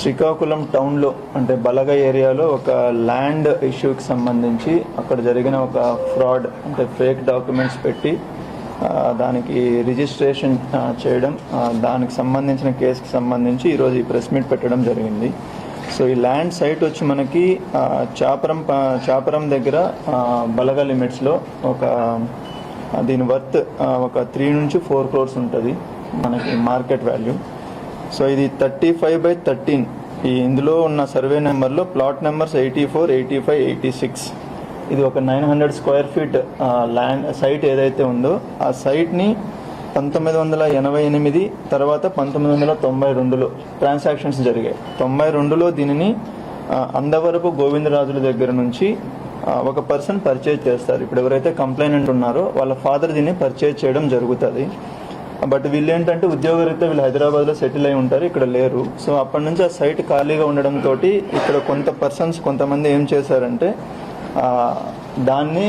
శ్రీకాకుళం టౌన్లో అంటే బలగ ఏరియాలో ఒక ల్యాండ్ ఇష్యూకి సంబంధించి అక్కడ జరిగిన ఒక ఫ్రాడ్ అంటే ఫేక్ డాక్యుమెంట్స్ పెట్టి దానికి రిజిస్ట్రేషన్ చేయడం, దానికి సంబంధించిన కేసుకి సంబంధించి ఈరోజు ఈ ప్రెస్ మీట్ పెట్టడం జరిగింది. సో ఈ ల్యాండ్ సైట్ వచ్చి మనకి చాపరం దగ్గర బలగ లిమిట్స్లో ఒక దీని వర్త్ ఒక 3 నుంచి 4 crores ఉంటుంది మనకి మార్కెట్ వాల్యూ. సో ఇది 35/13 ఈ ఇందులో ఉన్న సర్వే నెంబర్లో ప్లాట్ నెంబర్స్ 84, 85, 86. ఇది ఒక 900 square feet ల్యాండ్ సైట్ ఏదైతే ఉందో ఆ సైట్ని 1988 తర్వాత 1992లో ట్రాన్సాక్షన్స్ జరిగాయి. 92లో దీనిని అందవరపు గోవిందరాజుల దగ్గర నుంచి ఒక పర్సన్ పర్చేజ్ చేస్తారు. ఇప్పుడు ఎవరైతే కంప్లైనెంట్ ఉన్నారో వాళ్ళ ఫాదర్ దీన్ని పర్చేజ్ చేయడం జరుగుతుంది. బట్ వీళ్ళు ఏంటంటే ఉద్యోగరీత్యా వీళ్ళు హైదరాబాద్లో సెటిల్ అయి ఉంటారు, ఇక్కడ లేరు. సో అప్పటి నుంచి ఆ సైట్ ఖాళీగా ఉండడంతో ఇక్కడ కొంతమంది ఏం చేశారంటే దాన్ని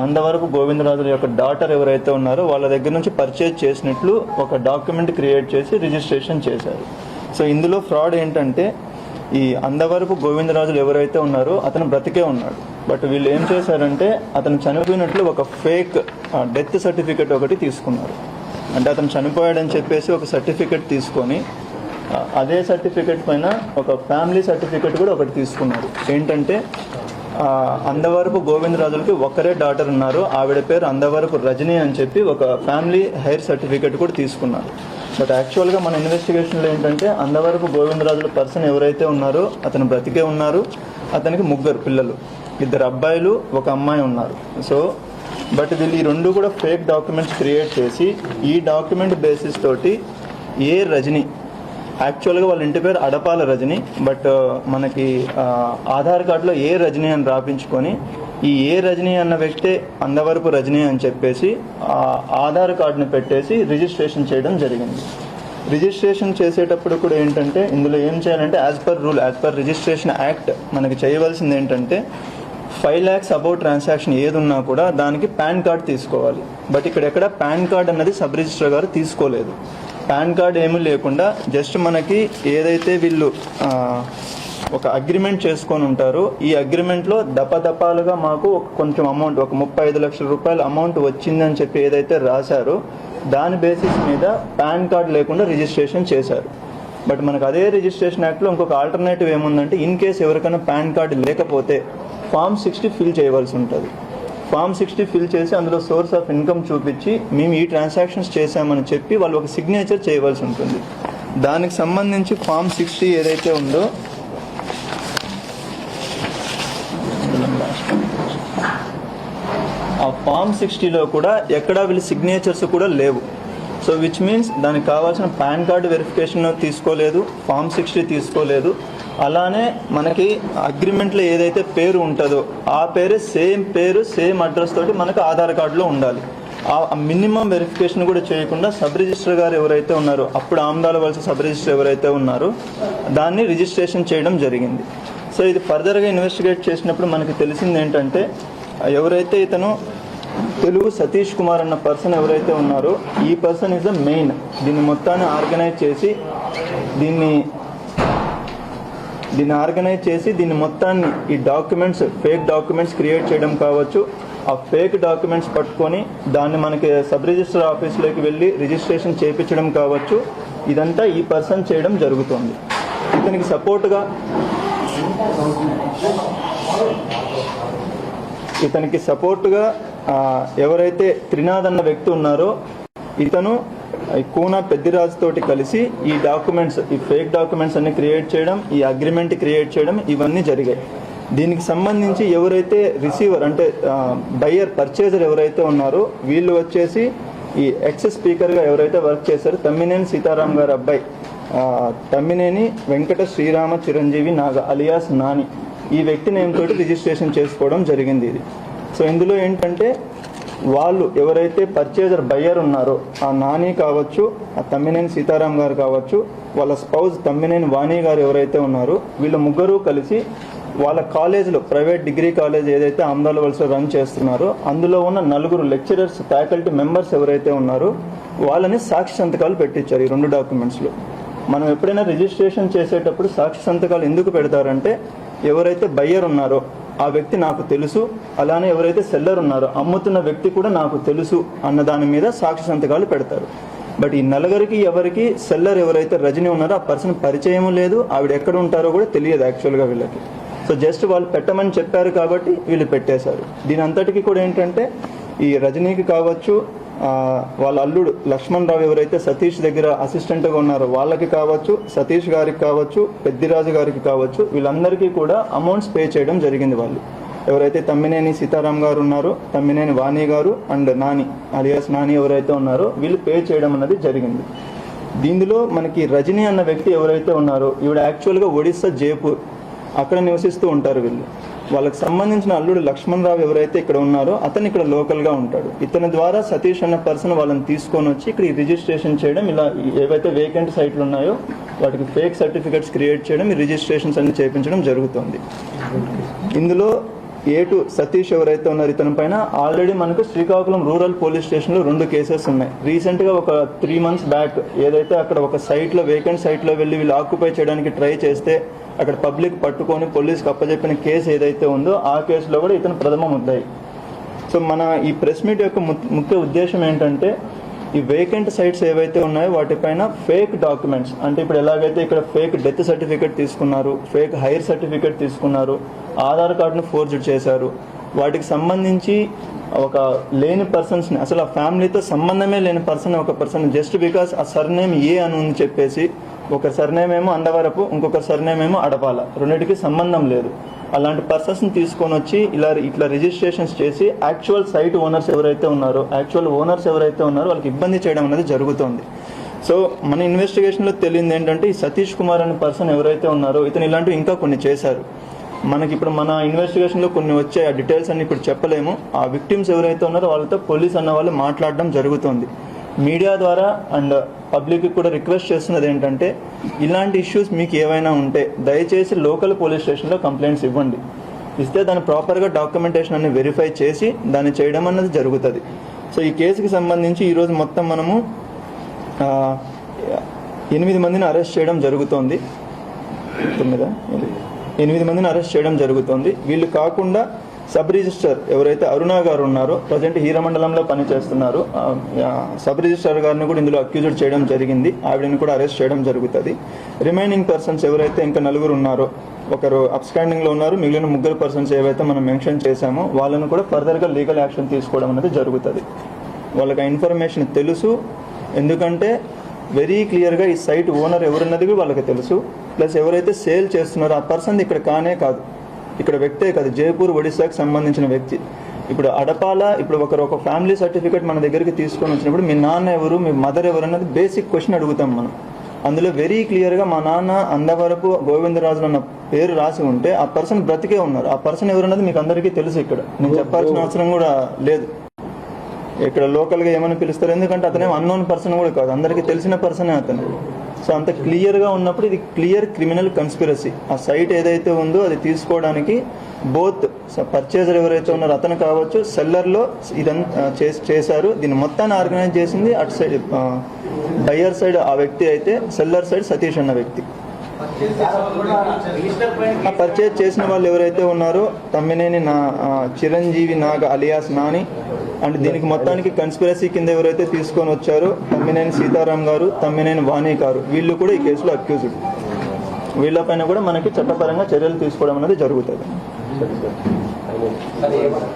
అందవరపు గోవిందరాజుల యొక్క డాటర్ ఎవరైతే ఉన్నారో వాళ్ళ దగ్గర నుంచి పర్చేజ్ చేసినట్లు ఒక డాక్యుమెంట్ క్రియేట్ చేసి రిజిస్ట్రేషన్ చేశారు. సో ఇందులో ఫ్రాడ్ ఏంటంటే ఈ అందవరపు గోవిందరాజులు ఎవరైతే ఉన్నారో అతను బ్రతికే ఉన్నాడు. బట్ వీళ్ళు ఏం చేశారంటే అతను చనిపోయినట్లు ఒక ఫేక్ డెత్ సర్టిఫికెట్ ఒకటి తీసుకున్నారు. అంటే అతను చనిపోయాడని చెప్పేసి ఒక సర్టిఫికెట్ తీసుకొని అదే సర్టిఫికెట్ పైన ఒక ఫ్యామిలీ సర్టిఫికెట్ కూడా ఒకటి తీసుకున్నారు. ఏంటంటే అందవరపు గోవిందరాజులకి ఒక్కరే డాటర్ ఉన్నారు, ఆవిడ పేరు అందవరపు రజని అని చెప్పి ఒక ఫ్యామిలీ హెయిర్ సర్టిఫికెట్ కూడా తీసుకున్నారు. బట్ యాక్చువల్గా మన ఇన్వెస్టిగేషన్లో ఏంటంటే అందవరపు గోవిందరాజుల పర్సన్ ఎవరైతే ఉన్నారో అతను బ్రతికే ఉన్నారు. అతనికి 3 పిల్లలు, 2 అబ్బాయిలు, 1 అమ్మాయి ఉన్నారు. సో బట్ వీళ్ళు ఈ 2 కూడా ఫేక్ డాక్యుమెంట్స్ క్రియేట్ చేసి ఈ డాక్యుమెంట్ బేసిస్ తోటి ఏ రజని, యాక్చువల్గా వాళ్ళ ఇంటి పేరు అడపాల రజని, బట్ మనకి ఆధార్ కార్డులో ఏ రజని అని రాపించుకొని ఈ ఏ రజని అన్న వ్యక్తే అందవరపు రజని అని చెప్పేసి ఆధార్ కార్డుని పెట్టేసి రిజిస్ట్రేషన్ చేయడం జరిగింది. రిజిస్ట్రేషన్ చేసేటప్పుడు కూడా ఏంటంటే ఇందులో ఏం చేయాలంటే యాజ్ పర్ రిజిస్ట్రేషన్ యాక్ట్ మనకి చేయవలసింది ఏంటంటే 5 lakhs అబౌవ్ ట్రాన్సాక్షన్ ఏది ఉన్నా కూడా దానికి పాన్ కార్డ్ తీసుకోవాలి. బట్ ఇక్కడ పాన్ కార్డ్ అన్నది సబ్ రిజిస్ట్రార్ గారు తీసుకోలేదు. పాన్ కార్డ్ ఏమీ లేకుండా జస్ట్ మనకి ఏదైతే వీళ్ళు ఒక అగ్రిమెంట్ చేసుకొని ఉంటారో ఈ అగ్రిమెంట్లో దపదపాలుగా మాకు కొంచెం అమౌంట్ ఒక 35 లక్షల రూపాయల అమౌంట్ వచ్చిందని చెప్పి ఏదైతే రాశారో దాని బేసిస్ మీద పాన్ కార్డ్ లేకుండా రిజిస్ట్రేషన్ చేశారు. బట్ మనకు అదే రిజిస్ట్రేషన్ యాక్ట్లో ఇంకొక ఆల్టర్నేటివ్ ఏముందంటే ఇన్ కేస్ ఎవరికైనా పాన్ కార్డ్ లేకపోతే Form 60 ఫిల్ చేయవలసి ఉంటుంది. Form 60 ఫిల్ చేసి అందులో సోర్స్ ఆఫ్ ఇన్కమ్ చూపించి మేము ఈ ట్రాన్సాక్షన్స్ చేశామని చెప్పి వాళ్ళు ఒక సిగ్నేచర్ చేయవలసి ఉంటుంది. దానికి సంబంధించి Form 60 ఏదైతే ఉందో ఆ Form 60లో కూడా ఎక్కడా వీళ్ళు సిగ్నేచర్స్ కూడా లేవు. సో విచ్ మీన్స్ దానికి కావాల్సిన పాన్ కార్డు వెరిఫికేషన్ తీసుకోలేదు, Form 60 తీసుకోలేదు. అలానే మనకి అగ్రిమెంట్లో ఏదైతే పేరు ఉంటుందో ఆ పేరే సేమ్ అడ్రస్ తోటి మనకు ఆధార్ కార్డులో ఉండాలి. ఆ మినిమం వెరిఫికేషన్ కూడా చేయకుండా సబ్ రిజిస్టర్ గారు ఎవరైతే ఉన్నారో అప్పుడు ఆమ్దాల వలస సబ్ రిజిస్టర్ ఎవరైతే ఉన్నారో దాన్ని రిజిస్ట్రేషన్ చేయడం జరిగింది. సో ఇది ఫర్దర్గా ఇన్వెస్టిగేట్ చేసినప్పుడు మనకి తెలిసింది ఏంటంటే ఎవరైతే ఇతను తెలుగు సతీష్ కుమార్ అన్న పర్సన్ ఎవరైతే ఉన్నారో ఈ పర్సన్ ఈజ్ ద మెయిన్ దీన్ని మొత్తాన్ని ఆర్గనైజ్ చేసి దీన్ని మొత్తాన్ని ఈ డాక్యుమెంట్స్ ఫేక్ డాక్యుమెంట్స్ క్రియేట్ చేయడం కావచ్చు, ఆ ఫేక్ డాక్యుమెంట్స్ పట్టుకొని దాన్ని మనకి సబ్ రిజిస్టర్ ఆఫీస్లోకి వెళ్ళి రిజిస్ట్రేషన్ చేయించడం కావచ్చు, ఇదంతా ఈ పర్సన్ చేయడం జరుగుతుంది. ఇతనికి సపోర్టుగా ఎవరైతే త్రినాథ్ అన్న వ్యక్తి ఉన్నారో ఇతను కూనా పెద్దిరాజు తోటి కలిసి ఈ డాక్యుమెంట్స్ ఈ ఫేక్ డాక్యుమెంట్స్ అన్ని క్రియేట్ చేయడం, ఈ అగ్రిమెంట్ క్రియేట్ చేయడం ఇవన్నీ జరిగాయి. దీనికి సంబంధించి ఎవరైతే రిసీవర్ అంటే బయ్యర్ పర్చేజర్ ఎవరైతే ఉన్నారో వీళ్ళు వచ్చేసి ఈ ఎక్స్ స్పీకర్గా ఎవరైతే వర్క్ చేశారో తమ్మినేని సీతారాం గారి అబ్బాయి తమ్మినేని వెంకట శ్రీరామ చిరంజీవి నాగ అలియాస్ నాని ఈ వ్యక్తి నేమ్ తోటి రిజిస్ట్రేషన్ చేసుకోవడం జరిగింది ఇది. సో ఇందులో ఏంటంటే వాళ్ళు ఎవరైతే పర్చేజర్ బయ్యర్ ఉన్నారో ఆ నాని కావచ్చు, ఆ తమ్మినేని సీతారాం గారు కావచ్చు, వాళ్ళ స్పౌజ్ తమ్మినేని వాణి గారు ఎవరైతే ఉన్నారో వీళ్ళ 3 కలిసి వాళ్ళ కాలేజీలో ప్రైవేట్ డిగ్రీ కాలేజ్ ఏదైతే ఆమ్దాల వలసలో రన్ చేస్తున్నారో అందులో ఉన్న 4 లెక్చరర్స్ ఫ్యాకల్టీ మెంబర్స్ ఎవరైతే ఉన్నారో వాళ్ళని సాక్షి సంతకాలు పెట్టించారు ఈ 2 డాక్యుమెంట్స్లో. మనం ఎప్పుడైనా రిజిస్ట్రేషన్ చేసేటప్పుడు సాక్షి సంతకాలు ఎందుకు పెడతారంటే, ఎవరైతే బయ్యర్ ఉన్నారో ఆ వ్యక్తి నాకు తెలుసు, అలానే ఎవరైతే సెల్లర్ ఉన్నారో అమ్ముతున్న వ్యక్తి కూడా నాకు తెలుసు అన్న దాని మీద సాక్షి సంతకాలు పెడతారు. బట్ ఈ నలుగురికి ఎవరికి సెల్లర్ ఎవరైతే రజనీ ఉన్నారో ఆ పర్సన్ పరిచయం లేదు, ఆవిడ ఎక్కడ ఉంటారో కూడా తెలియదు యాక్చువల్గా వీళ్ళకి. సో జస్ట్ వాళ్ళు పెట్టమని చెప్పారు కాబట్టి వీళ్ళు పెట్టేశారు. దీని అంతటికీ కూడా ఏంటంటే, ఈ రజనీకి కావచ్చు, వాళ్ళ అల్లుడు లక్ష్మణ్ రావు ఎవరైతే సతీష్ దగ్గర అసిస్టెంట్గా ఉన్నారో వాళ్ళకి కావచ్చు, సతీష్ గారికి కావచ్చు, పెద్దిరాజు గారికి కావచ్చు, వీళ్ళందరికీ కూడా అమౌంట్స్ పే చేయడం జరిగింది. వాళ్ళు ఎవరైతే తమ్మినేని సీతారాం గారు ఉన్నారో, తమ్మినేని వాణి గారు అండ్ నాని అలియాస్ నాని ఎవరైతే ఉన్నారో వీళ్ళు పే చేయడం అన్నది జరిగింది. దీనిలో మనకి రజనీ అన్న వ్యక్తి ఎవరైతే ఉన్నారో ఈవిడ యాక్చువల్గా ఒడిస్సా జైపూర్ అక్కడ నివసిస్తూ ఉంటారు. వీళ్ళు వాళ్ళకి సంబంధించిన అల్లుడు లక్ష్మణ్ రావు ఎవరైతే ఇక్కడ ఉన్నారో అతను ఇక్కడ లోకల్గా ఉంటాడు. ఇతని ద్వారా సతీష్ అన్న పర్సన్ వాళ్ళని తీసుకొని వచ్చి ఇక్కడ ఈ రిజిస్ట్రేషన్ చేయడం, ఇలా ఏవైతే వేకెంట్ సైట్లు ఉన్నాయో వాటికి ఫేక్ సర్టిఫికెట్స్ క్రియేట్ చేయడం, ఈ రిజిస్ట్రేషన్స్ అన్ని చేయించడం జరుగుతుంది. ఇందులో A2 సతీష్ ఎవరైతే ఉన్నారు ఇతని పైన ఆల్రెడీ మనకు శ్రీకాకుళం రూరల్ పోలీస్ స్టేషన్లో 2 కేసెస్ ఉన్నాయి. రీసెంట్గా ఒక 3 months బ్యాక్ ఏదైతే అక్కడ ఒక సైట్లో వేకెంట్ సైట్లో వెళ్ళి వీళ్ళు ఆక్యుపై చేయడానికి ట్రై చేస్తే అక్కడ పబ్లిక్ పట్టుకొని పోలీస్కి అప్పచెప్పిన కేసు ఏదైతే ఉందో ఆ కేసులో కూడా ఇతను ప్రథమ ముద్దాయి. సో మన ఈ ప్రెస్ మీట్ యొక్క ముఖ్య ఉద్దేశం ఏంటంటే, ఈ వేకెంట్ సైట్స్ ఏవైతే ఉన్నాయో వాటిపైన ఫేక్ డాక్యుమెంట్స్, అంటే ఇప్పుడు ఎలాగైతే ఇక్కడ ఫేక్ డెత్ సర్టిఫికేట్ తీసుకున్నారు, ఫేక్ హైర్ సర్టిఫికేట్ తీసుకున్నారు, ఆధార్ కార్డును ఫోర్జడ్ చేశారు, వాటికి సంబంధించి ఒక లేని పర్సన్స్ని, అసలు ఆ ఫ్యామిలీతో సంబంధమే లేని ఒక పర్సన్ జస్ట్ బికాస్ ఆ సర్నేమ్ ఏ అని ఉంది చెప్పేసి, ఒక సర్నేమ్ ఏమో అందవరపు, ఇంకొక సర్నేమ్ ఏమో అడపాల, రెండింటికి సంబంధం లేదు. అలాంటి పర్సన్స్ని తీసుకొని వచ్చి ఇట్లా రిజిస్ట్రేషన్స్ చేసి యాక్చువల్ సైట్ ఓనర్స్ ఎవరైతే ఉన్నారో వాళ్ళకి ఇబ్బంది చేయడం అనేది జరుగుతుంది. సో మన ఇన్వెస్టిగేషన్లో తెలియదు ఏంటంటే, ఈ సతీష్ కుమార్ అనే పర్సన్ ఎవరైతే ఉన్నారో ఇతను ఇలాంటివి ఇంకా కొన్ని చేశారు. మనకి ఇప్పుడు మన ఇన్వెస్టిగేషన్లో కొన్ని వచ్చే ఆ డీటెయిల్స్ అన్ని ఇప్పుడు చెప్పలేము. ఆ విక్టిమ్స్ ఎవరైతే ఉన్నారో వాళ్ళతో పోలీస్ అన్న వాళ్ళు మాట్లాడడం జరుగుతుంది. మీడియా ద్వారా అండ్ పబ్లిక్కి కూడా రిక్వెస్ట్ చేస్తున్నది ఏంటంటే, ఇలాంటి ఇష్యూస్ మీకు ఏవైనా ఉంటే దయచేసి లోకల్ పోలీస్ స్టేషన్లో కంప్లైంట్స్ ఇవ్వండి. ఇస్తే దాన్ని ప్రాపర్గా డాక్యుమెంటేషన్ అన్ని వెరిఫై చేసి దాన్ని చేయడం అన్నది జరుగుతుంది. సో ఈ కేసుకి సంబంధించి ఈరోజు మొత్తం మనము 8 మందిని అరెస్ట్ చేయడం జరుగుతోంది. 8 మందిని అరెస్ట్ చేయడం జరుగుతుంది. వీళ్ళు కాకుండా సబ్ రిజిస్టర్ ఎవరైతే అరుణ గారు ఉన్నారో ప్రజెంట్ హీరమండలంలో పనిచేస్తున్నారు, సబ్ రిజిస్టర్ గారిని కూడా ఇందులో అక్యూజ్డ్ చేయడం జరిగింది. ఆవిడని కూడా అరెస్ట్ చేయడం జరుగుతుంది. రిమైనింగ్ పర్సన్స్ ఎవరైతే ఇంకా 4 ఉన్నారో, ఒకరు అబ్స్కాండింగ్లో ఉన్నారు, మిగిలిన 3 పర్సన్స్ ఏవైతే మనం మెన్షన్ చేశామో వాళ్ళని కూడా ఫర్దర్గా లీగల్ యాక్షన్ తీసుకోవడం అనేది జరుగుతుంది. వాళ్ళకి ఆ ఇన్ఫర్మేషన్ తెలుసు, ఎందుకంటే వెరీ క్లియర్గా ఈ సైట్ ఓనర్ ఎవరున్నది వాళ్ళకి తెలుసు. ప్లస్ ఎవరైతే సేల్ చేస్తున్నారో ఆ పర్సన్ ఇక్కడ కాదు, ఇక్కడ వ్యక్తే కాదు, జైపూర్ ఒడిశాకి సంబంధించిన వ్యక్తి. ఇప్పుడు అడపాల, ఇప్పుడు ఒక ఫ్యామిలీ సర్టిఫికేట్ మన దగ్గరికి తీసుకొని వచ్చినప్పుడు మీ నాన్న ఎవరు, మీ మదర్ ఎవరు అన్నది బేసిక్ క్వశ్చన్ అడుగుతాం మనం. అందులో వెరీ క్లియర్గా మా నాన్న అందవరపు గోవిందరాజు అన్న పేరు రాసి ఉంటే ఆ పర్సన్ బ్రతికే ఉన్నారు. ఆ పర్సన్ ఎవరన్నది మీకు అందరికీ తెలుసు. ఇక్కడ నేను చెప్పాల్సిన అవసరం కూడా లేదు. ఇక్కడ లోకల్గా ఏమని పిలుస్తారు, ఎందుకంటే అతనేం అన్నోన్ పర్సన్ కూడా కాదు, అందరికీ తెలిసిన పర్సనే అతను. సో అంత క్లియర్గా ఉన్నప్పుడు ఇది క్లియర్ క్రిమినల్ కన్స్పిరసీ. ఆ సైట్ ఏదైతే ఉందో అది తీసుకోవడానికి బోత్ పర్చేజర్ ఎవరైతే ఉన్నారో అతను కావచ్చు, సెల్లర్లో ఇదంతా చేశారు. దీన్ని మొత్తాన్ని ఆర్గనైజ్ చేసింది అటు సైడ్ బయ్యర్ సైడ్ ఆ వ్యక్తి అయితే, సెల్లర్ సైడ్ సతీష్ అన్న వ్యక్తి. ఆ పర్చేజ్ చేసిన వాళ్ళు ఎవరైతే ఉన్నారో తమ్మినేని చిరంజీవి నాగ అలియాస్ నాని, అండ్ దీనికి మొత్తానికి కన్స్పిరసీ కింద ఎవరైతే తీసుకొని వచ్చారో తమ్మినేని సీతారాం గారు, తమ్మినేని వాణి గారు, వీళ్ళు కూడా ఈ కేసులో అక్యూజ్డ్. వీళ్ళపైన కూడా మనకి చట్టపరంగా చర్యలు తీసుకోవడం అనేది జరుగుతుంది.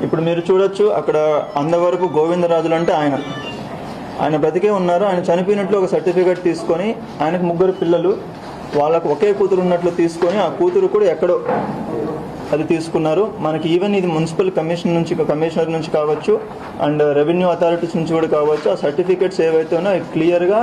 ఇప్పుడు మీరు చూడొచ్చు అక్కడ అందవరపు గోవిందరాజులు అంటే ఆయన బ్రతికే ఉన్నారు. ఆయన చనిపోయినట్లు ఒక సర్టిఫికేట్ తీసుకొని, ఆయనకు 3 పిల్లలు, వాళ్ళకు ఒకే కూతురు ఉన్నట్లు తీసుకొని ఆ కూతురు కూడా ఎక్కడో అది తీసుకున్నారు. మనకి ఈవెన్ ఇది మున్సిపల్ కమిషనర్ నుంచి కావచ్చు అండ్ రెవెన్యూ అథారిటీస్ నుంచి కూడా కావచ్చు, ఆ సర్టిఫికేట్స్ ఏవైతే ఉన్నాయో క్లియర్గా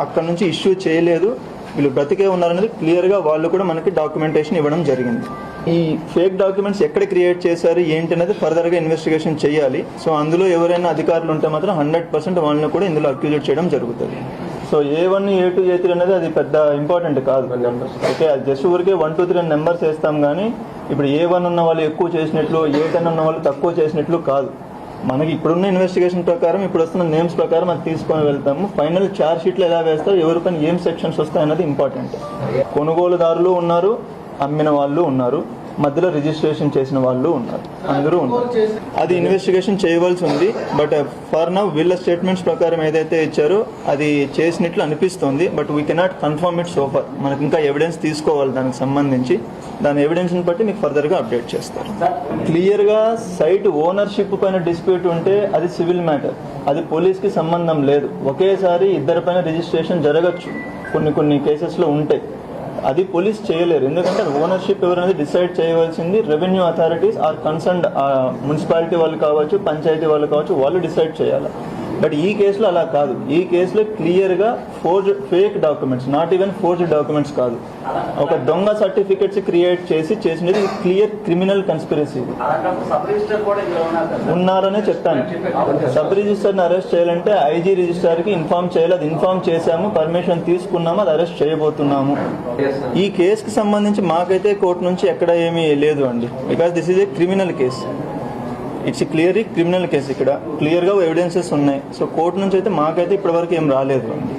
అక్కడ నుంచి ఇష్యూ చేయలేదు, వీళ్ళు బ్రతికే ఉన్నారనేది క్లియర్గా వాళ్ళు కూడా మనకి డాక్యుమెంటేషన్ ఇవ్వడం జరిగింది. ఈ ఫేక్ డాక్యుమెంట్స్ ఎక్కడ క్రియేట్ చేశారు ఏంటి అనేది ఫర్దర్గా ఇన్వెస్టిగేషన్ చేయాలి. సో అందులో ఎవరైనా అధికారులు ఉంటే మాత్రం 100% వాళ్ళని కూడా ఇందులో అక్యూజ్ చేయడం జరుగుతుంది. సో A1, A2, A3 అనేది అది పెద్ద ఇంపార్టెంట్ కాదు. ఓకే, అది జస్ట్ ఊరికే 1, 2, 3 నెంబర్స్ వేస్తాం కానీ ఇప్పుడు A1 ఉన్న వాళ్ళు ఎక్కువ చేసినట్లు, A10 ఉన్న వాళ్ళు తక్కువ చేసినట్లు కాదు. మనకి ఇప్పుడున్న ఇన్వెస్టిగేషన్ ప్రకారం ఇప్పుడు వస్తున్న నేమ్స్ ప్రకారం అది తీసుకొని వెళ్తాము. ఫైనల్ ఛార్జ్ షీట్లు ఎలా వేస్తారు, ఎవరిపైన ఏం సెక్షన్స్ వస్తాయి అన్నది ఇంపార్టెంట్. కొనుగోలుదారులు ఉన్నారు, అమ్మిన వాళ్ళు ఉన్నారు, మధ్యలో రిజిస్ట్రేషన్ చేసిన వాళ్ళు ఉన్నారు, అందరూ ఉన్నారు. అది ఇన్వెస్టిగేషన్ చేయవలసి ఉంది. బట్ ఫర్ నౌ వీళ్ళ స్టేట్మెంట్స్ ప్రకారం ఏదైతే ఇచ్చారో అది చేసినట్లు అనిపిస్తోంది. But we cannot confirm it so for. మనకి ఇంకా ఎవిడెన్స్ తీసుకోవాలి దానికి సంబంధించి. దాని ఎవిడెన్స్ని బట్టి మీకు ఫర్దర్గా అప్డేట్ చేస్తారు. క్లియర్గా సైట్ ఓనర్షిప్ పైన డిస్ప్యూట్ ఉంటే అది సివిల్ మ్యాటర్, అది పోలీస్కి సంబంధం లేదు. ఒకేసారి ఇద్దరిపైన రిజిస్ట్రేషన్ జరగచ్చు, కొన్ని కేసెస్లో ఉంటాయి. అది పోలీస్ చేయలేరు, ఎందుకంటే ఓనర్షిప్ ఎవరైనా డిసైడ్ చేయవలసింది revenue authorities or concerned municipality వాళ్ళు కావచ్చు, పంచాయతీ వాళ్ళు కావచ్చు, వాళ్ళు డిసైడ్ చేయాలి. బట్ ఈ కేసులో అలా కాదు. ఈ కేసులో క్లియర్గా fake documents, not even forged documents కాదు, ఒక దొంగ సర్టిఫికెట్స్ క్రియేట్ చేసినది క్లియర్ క్రిమినల్ కన్స్పిరసీ. ఉన్నారనే చెప్పాను. సబ్ రిజిస్టర్ని అరెస్ట్ చేయాలంటే ఐజీ రిజిస్టర్కి ఇన్ఫార్మ్ చేయాలి. అది ఇన్ఫార్మ్ చేశాము, పర్మిషన్ తీసుకున్నాము, అది అరెస్ట్ చేయబోతున్నాము. ఈ కేసుకి సంబంధించి మాకైతే కోర్టు నుంచి ఎక్కడ ఏమీ లేదు అండి, because this is a criminal case. It's clearly criminal case. ఇక్కడ క్లియర్గా ఎవిడెన్సెస్ ఉన్నాయి. సో కోర్టు నుంచి అయితే మాకైతే ఇప్పటివరకు ఏం రాలేదు అండి.